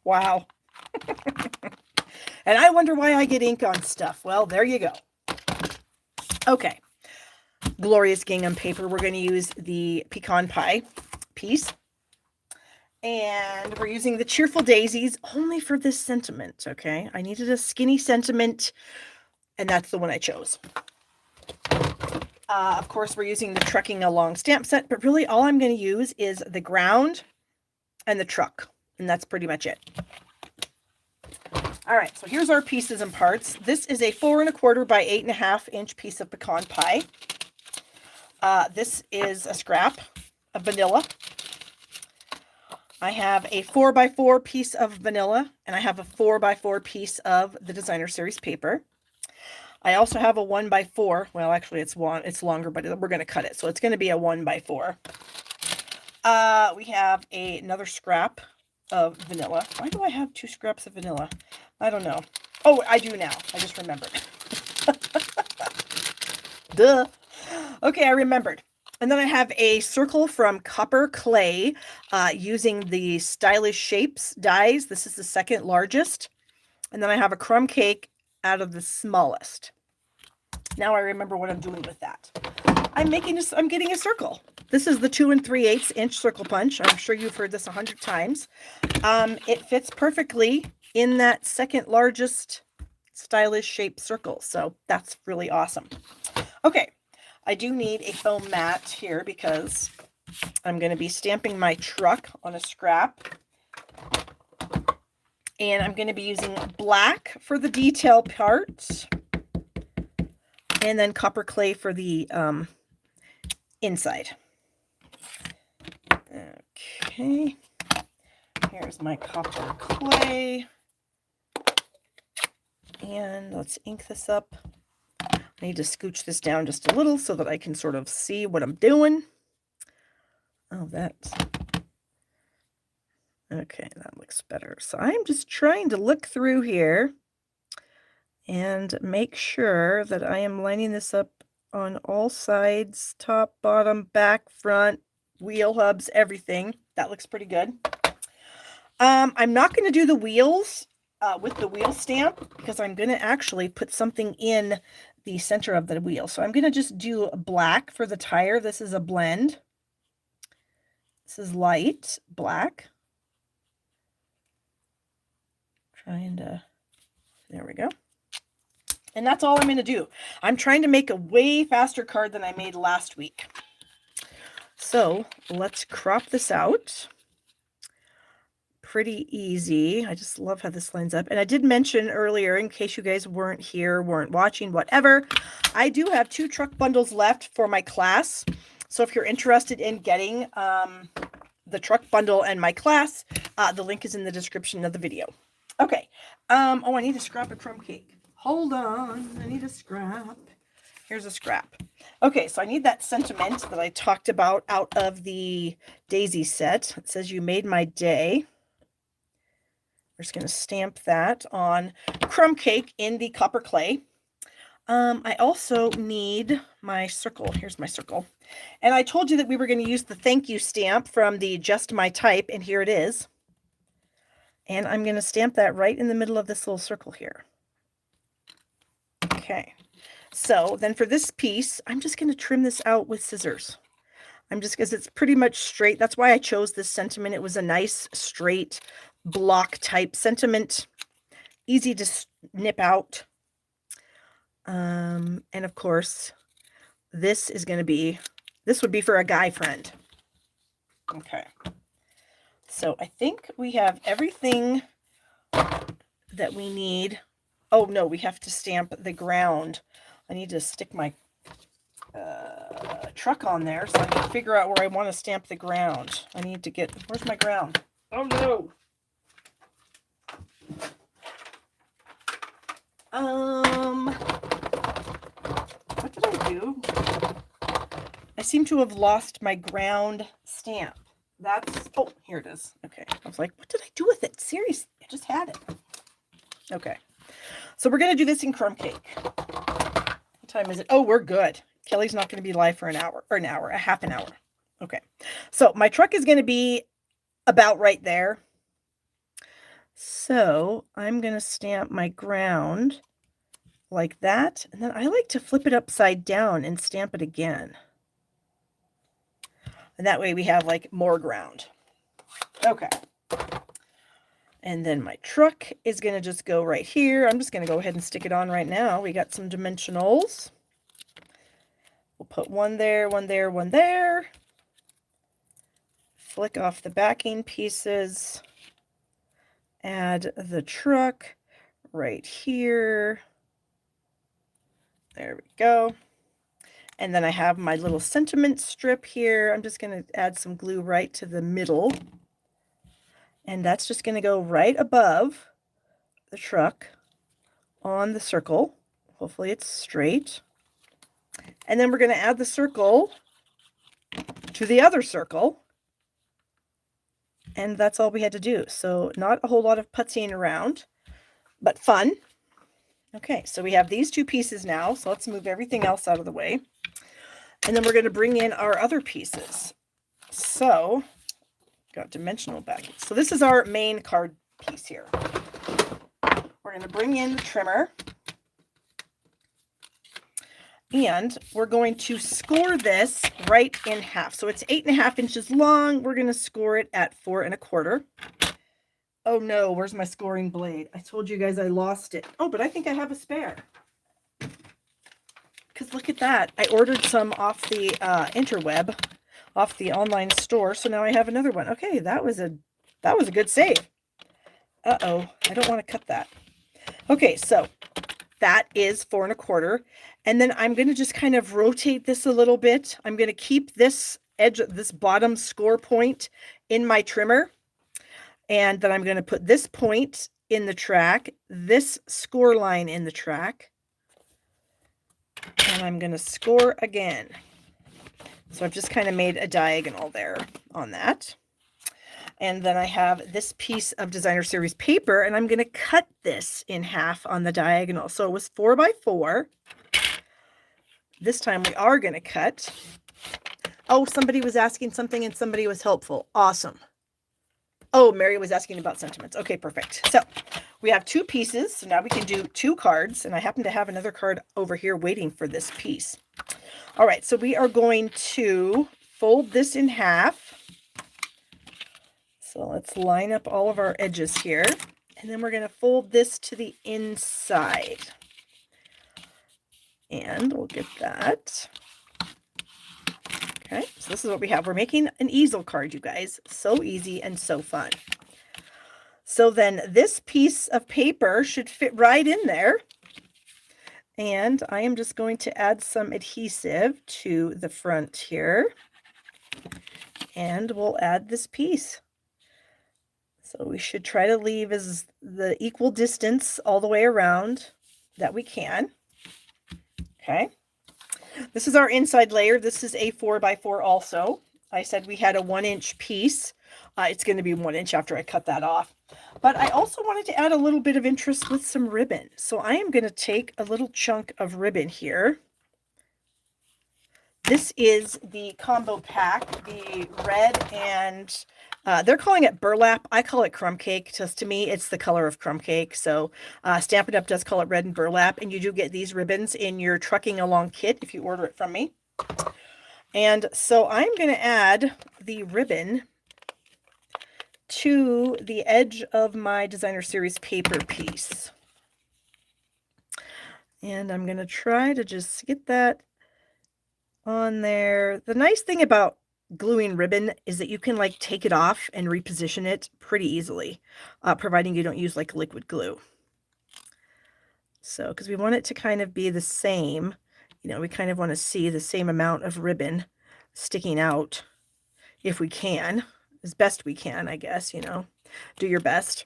wow. And I wonder why I get ink on stuff. Well, there you go. Okay, Glorious Gingham paper. We're going to use the pecan pie piece. And we're using the Cheerful Daisies only for this sentiment, okay? I needed a skinny sentiment, and that's the one I chose. Of course, we're using the Trucking Along stamp set, but really all I'm going to use is the ground and the truck, and that's pretty much it. All right, so here's our pieces and parts. This is a 4 1/4 by 8 1/2 inch piece of pecan pie. This is a scrap of vanilla. I have a 4 by 4 piece of vanilla, and I have a 4 by 4 piece of the Designer Series paper. I also have a 1 by 4. Well, actually, it's longer, but we're going to cut it, so it's going to be a 1 by 4. We have another scrap of vanilla. Why do I have 2 scraps of vanilla? I don't know. Oh, I do now. I just remembered. Duh. Okay, I remembered. And then I have a circle from Copper Clay using the Stylish Shapes dies. This is the second largest. And then I have a crumb cake out of the smallest. Now I remember what I'm doing with that. I'm getting a circle. This is the 2 3/8 inch circle punch. I'm sure you've heard this 100 times. It fits perfectly in that second largest Stylish Shape circle. So that's really awesome. Okay. I do need a foam mat here because I'm going to be stamping my truck on a scrap. And I'm going to be using black for the detail parts. And then Copper Clay for the inside. Okay. Here's my Copper Clay. And let's ink this up. I need to scooch this down just a little so that I can sort of see what I'm doing. Oh, that's... Okay, that looks better. So I'm just trying to look through here and make sure that I am lining this up on all sides, top, bottom, back, front, wheel hubs, everything. That looks pretty good. I'm not going to do the wheels with the wheel stamp because I'm going to actually put something in the center of the wheel. So I'm going to just do black for the tire. This is a blend. This is light black. There we go. And that's all I'm going to do. I'm trying to make a way faster card than I made last week. So let's crop this out. Pretty easy. I just love how this lines up. And I did mention earlier, in case you guys weren't here, weren't watching, whatever, I do have 2 truck bundles left for my class. So if you're interested in getting the truck bundle and my class, the link is in the description of the video. Okay. Oh, I need to scrap a crumb cake. Hold on. I need a scrap. Here's a scrap. Okay, so I need that sentiment that I talked about out of the daisy set. It says, "You made my day." We're just going to stamp that on crumb cake in the copper clay. I also need my circle. Here's my circle. And I told you that we were going to use the thank you stamp from the Just My Type, and here it is. And I'm going to stamp that right in the middle of this little circle here. Okay. So then for this piece, I'm just going to trim this out with scissors. Because it's pretty much straight. That's why I chose this sentiment. It was a nice straight block type sentiment, easy to snip out. And of course, this would be for a guy friend. Okay. So I think we have everything that we need. Oh no, we have to stamp the ground. I need to stick my truck on there, so I can figure out where I want to stamp the ground. I need to get, where's my ground? Oh no. What did I do? I seem to have lost my ground stamp. Oh, here it is. Okay. I was like, what did I do with it? Seriously, I just had it. Okay. So we're going to do this in crumb cake. What time is it? Oh, we're good. Kelly's not going to be live for a half an hour. Okay. So my truck is going to be about right there. So I'm going to stamp my ground like that. And then I like to flip it upside down and stamp it again. And that way we have like more ground. Okay. And then my truck is going to just go right here. I'm just going to go ahead and stick it on right now. We got some dimensionals. We'll put one there, one there, one there. Flick off the backing pieces. Add the truck right here. There we go. And then I have my little sentiment strip here. I'm just going to add some glue right to the middle. And that's just going to go right above the truck on the circle. Hopefully it's straight. And then we're going to add the circle to the other circle. And that's all we had to do. So not a whole lot of putzing around, but fun. Okay, so we have these two pieces now. So let's move everything else out of the way. And then we're going to bring in our other pieces. So got dimensional backing. So this is our main card piece here. We're going to bring in the trimmer. And we're going to score this right in half. So it's 8.5 inches long. We're going to score it at 4 1/4. Oh no, where's my scoring blade? I told you guys I lost it. Oh, but I think I have a spare. Because look at that. I ordered some off the interweb, off the online store. So now I have another one. Okay, that was a good save. Uh-oh, I don't want to cut that. Okay, so that is 4 1/4. And then I'm going to just kind of rotate this a little bit. I'm going to keep this edge, this bottom score point in my trimmer. And then I'm going to put this point in the track, this score line in the track. And I'm going to score again. So I've just kind of made a diagonal there on that. And then I have this piece of Designer Series paper, and I'm going to cut this in half on the diagonal. So it was 4 by 4. This time we are going to cut. Oh, somebody was asking something and somebody was helpful. Awesome. Oh, Mary was asking about sentiments. Okay, perfect. So we have 2 pieces. So now we can do 2 cards. And I happen to have another card over here waiting for this piece. All right, so we are going to fold this in half. So let's line up all of our edges here. And then we're going to fold this to the inside. And we'll get that. Okay, so this is what we have. We're making an easel card, you guys. So easy and so fun. So then this piece of paper should fit right in there. And I am just going to add some adhesive to the front here. And we'll add this piece. So we should try to leave as the equal distance all the way around that we can. Okay. This is our inside layer. This is a 4x4 also. I said we had a 1-inch piece. It's going to be 1 inch after I cut that off. But I also wanted to add a little bit of interest with some ribbon. So I am going to take a little chunk of ribbon here. This is the combo pack, the red and they're calling it burlap. I call it crumb cake. Just to me, it's the color of crumb cake. So Stampin' Up! Does call it red and burlap. And you do get these ribbons in your trucking along kit if you order it from me. And so I'm going to add the ribbon to the edge of my designer series paper piece. And I'm going to try to just get that on there. The nice thing about gluing ribbon is that you can like take it off and reposition it pretty easily, providing you don't use like liquid glue. So, because we want it to kind of be the same, you know, we kind of want to see the same amount of ribbon sticking out if we can, as best we can, I guess, you know, do your best.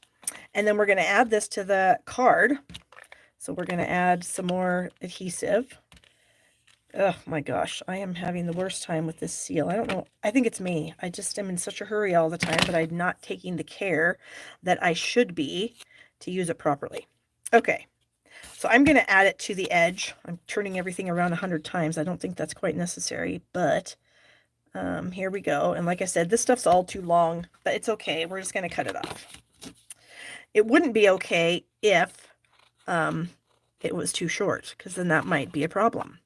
And then we're going to add this to the card. So we're going to add some more adhesive. Oh my gosh, I am having the worst time with this seal. I don't know. I think it's me. I just am in such a hurry all the time, but I'm not taking the care that I should be to use it properly. Okay, so I'm going to add it to the edge. I'm turning everything around 100 times. I don't think that's quite necessary, but here we go. And like I said, this stuff's all too long, but it's okay. We're just going to cut it off. It wouldn't be okay if it was too short, because then that might be a problem.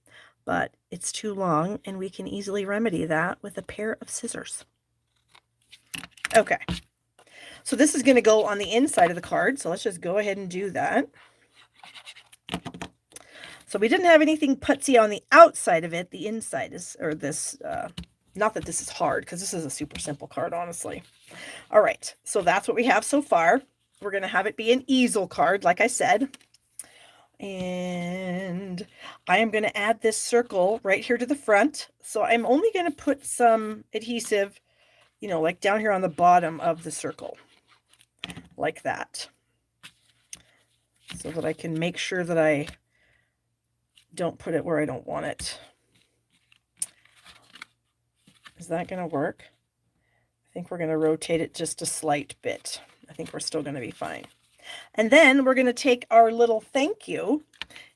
But it's too long, and we can easily remedy that with a pair of scissors. Okay, so this is going to go on the inside of the card, so let's just go ahead and do that. So we didn't have anything putsy on the outside of it. The inside is, or this, not that this is hard, because this is a super simple card, honestly. All right, so that's what we have so far. We're going to have it be an easel card, like I said. And I am going to add this circle right here to the front. So I'm only going to put some adhesive, you know, like down here on the bottom of the circle, like that, so that I can make sure that I don't put it where I don't want it. Is that going to work? I think we're going to rotate it just a slight bit. I think we're still going to be fine. And then we're going to take our little thank you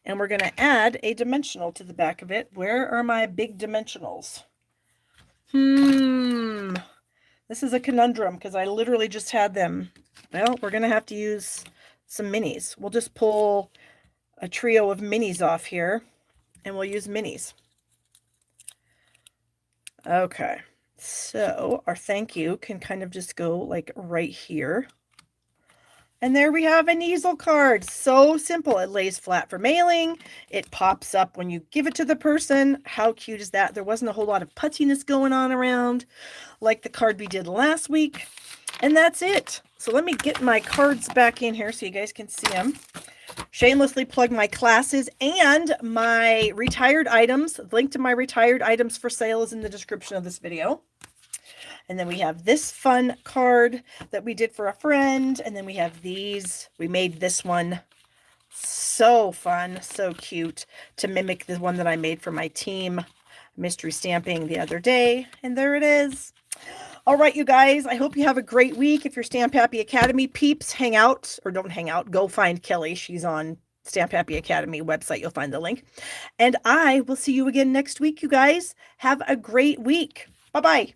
and we're going to add a dimensional to the back of it. Where are my big dimensionals? This is a conundrum because I literally just had them. Well, we're going to have to use some minis. We'll just pull a trio of minis off here and we'll use minis. Okay, so our thank you can kind of just go like right here. And there we have an easel card. So simple. It lays flat for mailing. It pops up when you give it to the person. How cute is that? There wasn't a whole lot of puttiness going on around like the card we did last week. And that's it. So let me get my cards back in here so you guys can see them. Shamelessly plug my classes and my retired items. The link to my retired items for sale is in the description of this video. And then we have this fun card that we did for a friend. And then we have these. We made this one so fun, so cute, to mimic the one that I made for my team mystery stamping the other day. And there it is. All right, you guys, I hope you have a great week. If you're Stamp Happy Academy peeps, hang out, or don't hang out, go find Kelly. She's on Stamp Happy Academy website. You'll find the link. And I will see you again next week, you guys. Have a great week. Bye-bye.